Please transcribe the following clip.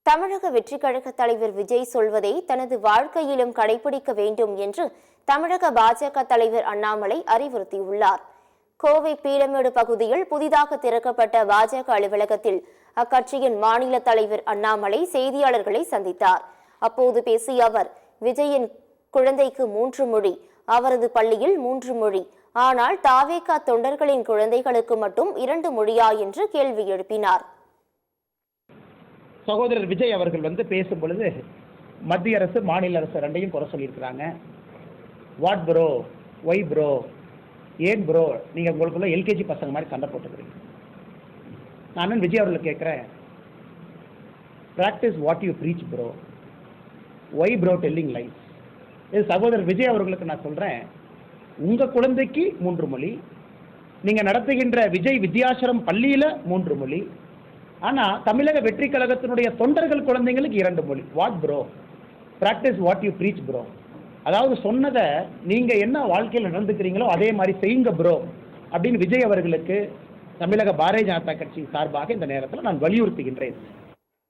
தமிழக வெற்றிக் கழக தலைவர் விஜய் சொல்வதை தனது வாழ்க்கையிலும் கடைபிடிக்க வேண்டும் என்று தமிழக பாஜக தலைவர் அண்ணாமலை அறிவுறுத்தியுள்ளார். கோவை பீளமேடு பகுதியில் புதிதாக திறக்கப்பட்ட பாஜக அலுவலகத்தில் அக்கட்சியின் மாநில தலைவர் அண்ணாமலை செய்தியாளர்களை சந்தித்தார். அப்போது பேசிய அவர், விஜயின் குழந்தைக்கு 3 மொழி, அவரது பள்ளியில் 3 மொழி, ஆனால் தாவேகா தொண்டர்களின் குழந்தைகளுக்கு மட்டும் 2 மொழியா என்று கேள்வி எழுப்பினார். சகோதரர் விஜய் அவர்கள் பேசும் பொழுது மத்திய அரசு மாநில அரசு ரெண்டையும் குறை சொல்லியிருக்கிறாங்க. வாட் ப்ரோ, ஒய் ப்ரோ, ஏன் ப்ரோ, நீங்கள் உங்களுக்குள்ள எல்கேஜி பசங்க மாதிரி சண்டை போட்டுக்கிறீங்க. நான் விஜய் அவர்களை கேட்குறேன், practice what you preach bro, why bro telling life. இது சகோதரர் விஜய் அவர்களுக்கு நான் சொல்கிறேன், உங்கள் குழந்தைக்கு 3 மொழி, நீங்கள் நடத்துகின்ற விஜய் வித்யாசரம் பள்ளியில் 3 மொழி, ஆனால் தமிழக வெற்றி கழகத்தினுடைய தொண்டர்கள் குழந்தைங்களுக்கு 2 மொழி. What bro, practice what you preach bro. அதாவது சொன்னதை நீங்கள் என்ன வாழ்க்கையில் நடந்துக்கிறீங்களோ அதே மாதிரி செய்யுங்க ப்ரோ அப்படின்னு விஜய் அவர்களுக்கு தமிழக பாரதிய ஜனதா கட்சி சார்பாக இந்த நேரத்தில் நான் வலியுறுத்துகின்றேன்.